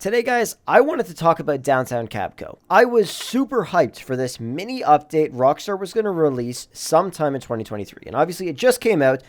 Today, guys, I wanted to talk about Downtown Cabco. I was super hyped for this mini update Rockstar was going to release sometime in 2023, and obviously it just came out,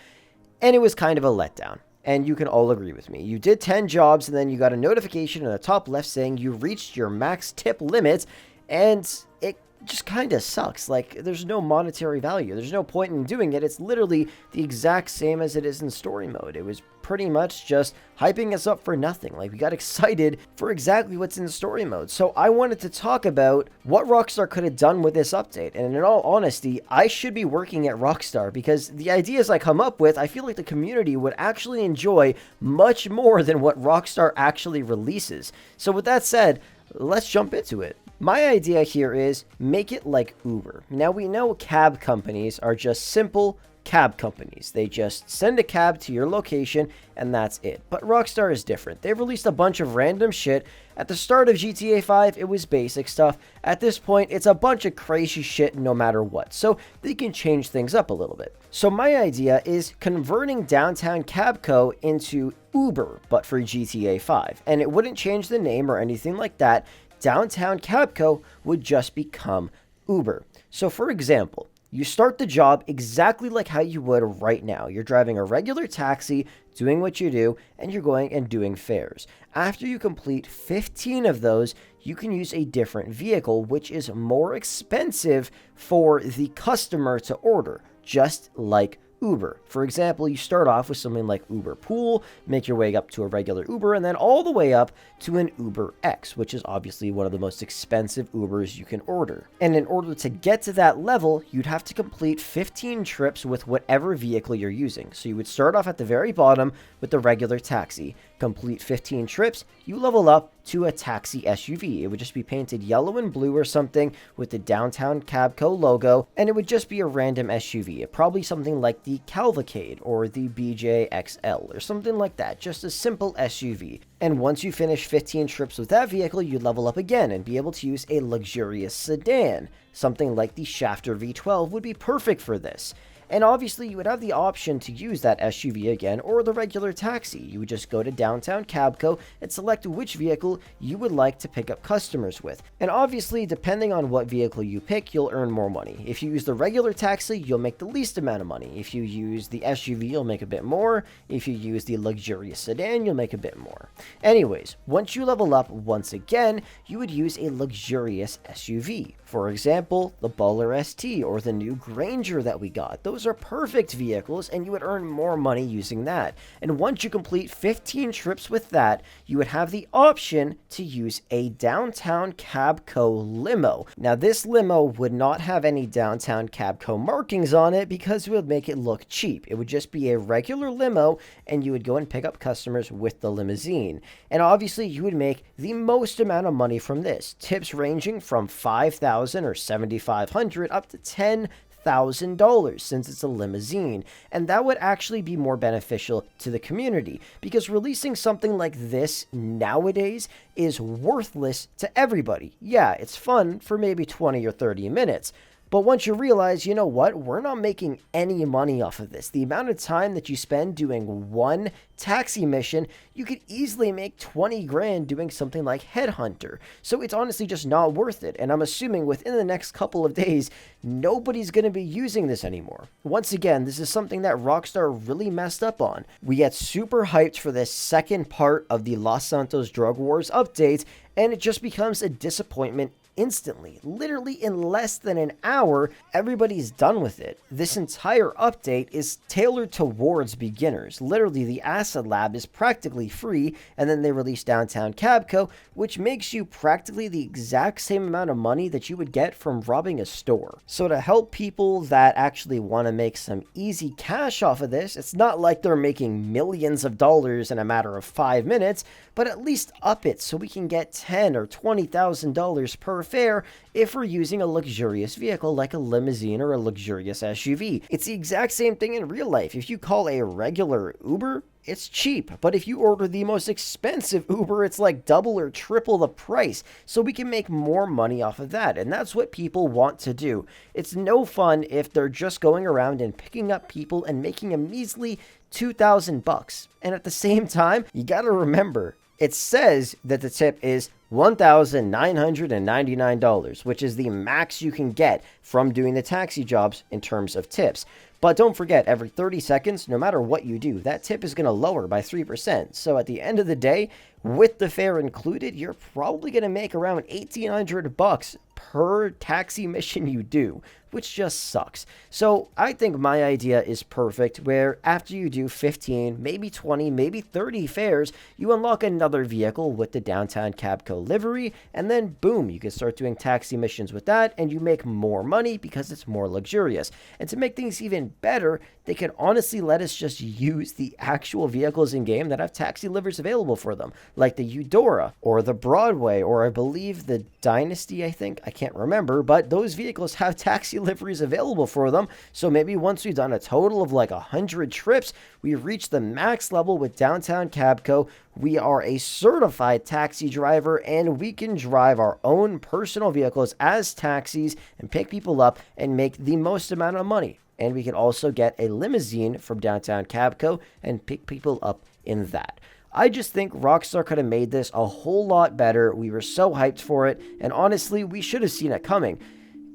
and it was kind of a letdown. And you can all agree with me. You did 10 jobs, and then you got a notification in the top left saying you reached your max tip limit, and it just kind of sucks. Like, there's no monetary value. There's no point in doing it. It's literally the exact same as it is in story mode. It was pretty much just hyping us up for nothing. Like, we got excited for exactly what's in story mode. So I wanted to talk about what Rockstar could have done with this update. And in all honesty, I should be working at Rockstar because the ideas I come up with, I feel like the community would actually enjoy much more than what Rockstar actually releases. So with that said, let's jump into it. My idea here is make it like Uber. Now, we know cab companies are just simple cab companies. They just send a cab to your location and that's it. But Rockstar is different. They've released a bunch of random shit. At the start of GTA 5, it was basic stuff. At this point, it's a bunch of crazy shit no matter what. So they can change things up a little bit. So my idea is converting Downtown Cabco into Uber, but for GTA 5. And it wouldn't change the name or anything like that. Downtown Cabco would just become Uber. So for example, you start the job exactly like how you would right now. You're driving a regular taxi, doing what you do, and you're going and doing fares. After you complete 15 of those, you can use a different vehicle, which is more expensive for the customer to order, just like Uber. For example, you start off with something like Uber Pool, make your way up to a regular Uber, and then all the way up to an Uber X, which is obviously one of the most expensive Ubers you can order. And in order to get to that level, you'd have to complete 15 trips with whatever vehicle you're using. So you would start off at the very bottom with the regular taxi, complete 15 trips, you level up to a taxi SUV. It would just be painted yellow and blue or something with the Downtown Cabco logo, and it would just be a random SUV. Probably something like the Cavalcade or the BJ XL or something like that, just a simple SUV. And once you finish 15 trips with that vehicle, you level up again and be able to use a luxurious sedan. Something like the Shafter V12 would be perfect for this. And obviously, you would have the option to use that SUV again or the regular taxi. You would just go to Downtown Cabco and select which vehicle you would like to pick up customers with. And obviously, depending on what vehicle you pick, you'll earn more money. If you use the regular taxi, you'll make the least amount of money. If you use the SUV, you'll make a bit more. If you use the luxurious sedan, you'll make a bit more. Anyways, once you level up once again, you would use a luxurious SUV. For example, the Baller ST or the new Granger that we got. Those are perfect vehicles and you would earn more money using that. And once you complete 15 trips with that, you would have the option to use a Downtown Cabco limo. Now, this limo would not have any Downtown Cabco markings on it because it would make it look cheap. It would just be a regular limo and you would go and pick up customers with the limousine. And obviously, you would make the most amount of money from this. Tips ranging from $5,000 or $7,500 up to $10,000 since it's a limousine. And that would actually be more beneficial to the community because releasing something like this nowadays is worthless to everybody. Yeah, it's fun for maybe 20 or 30 minutes. But once you realize, you know what, we're not making any money off of this. The amount of time that you spend doing one taxi mission, you could easily make 20 grand doing something like Headhunter. So it's honestly just not worth it. And I'm assuming within the next couple of days, nobody's going to be using this anymore. Once again, this is something that Rockstar really messed up on. We get super hyped for this second part of the Los Santos Drug Wars update, and it just becomes a disappointment instantly. Literally in less than an hour, everybody's done with it. This entire update is tailored towards beginners. Literally, the Acid Lab is practically free, and then they release Downtown Cabco, which makes you practically the exact same amount of money that you would get from robbing a store. So to help people that actually want to make some easy cash off of this, it's not like they're making millions of dollars in a matter of 5 minutes, but at least up it so we can get $10,000 or $20,000 per fare if we're using a luxurious vehicle like a limousine or a luxurious SUV. It's the exact same thing in real life. If you call a regular Uber, it's cheap, but if you order the most expensive Uber, it's like double or triple the price, so we can make more money off of that, and that's what people want to do. It's no fun if they're just going around and picking up people and making a measly $2,000 bucks. And at the same time, you gotta remember, It says that the tip is $1,999, which is the max you can get from doing the taxi jobs in terms of tips. But don't forget, every 30 seconds, no matter what you do, that tip is going to lower by 3%. So at the end of the day, with the fare included, you're probably going to make around $1,800 per taxi mission you do, which just sucks. So I think my idea is perfect, where after you do 15, maybe 20, maybe 30 fares, you unlock another vehicle with the Downtown Cabco livery, and then boom, you can start doing taxi missions with that, and you make more money because it's more luxurious. And to make things even better, they can honestly let us just use the actual vehicles in game that have taxi liveries available for them, like the Eudora or the Broadway, or I believe the Dynasty, I can't remember, but those vehicles have taxi liveries available for them. So maybe once we've done a total of like 100 trips, we reach the max level with Downtown Cabco, we are a certified taxi driver, and we can drive our own personal vehicles as taxis and pick people up and make the most amount of money. And we can also get a limousine from Downtown Cabco and pick people up in that. I just think Rockstar could have made this a whole lot better. We were so hyped for it, and honestly, we should have seen it coming.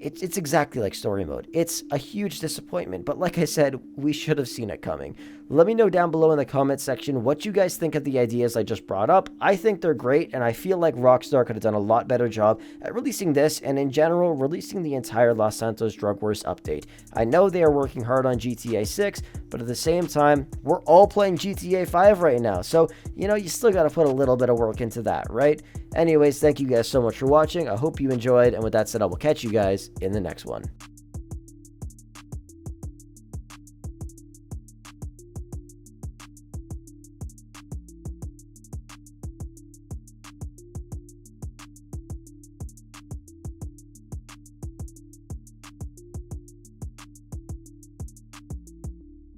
It's exactly like story mode. It's a huge disappointment, but like I said, we should have seen it coming. Let me know down below in the comment section what you guys think of the ideas I just brought up. I think they're great, and I feel like Rockstar could have done a lot better job at releasing this, and in general, releasing the entire Los Santos Drug Wars update. I know they are working hard on GTA 6, but at the same time, we're all playing GTA 5 right now, so, you still gotta put a little bit of work into that, right? Anyways, thank you guys so much for watching. I hope you enjoyed, and with that said, I will catch you guys in the next one.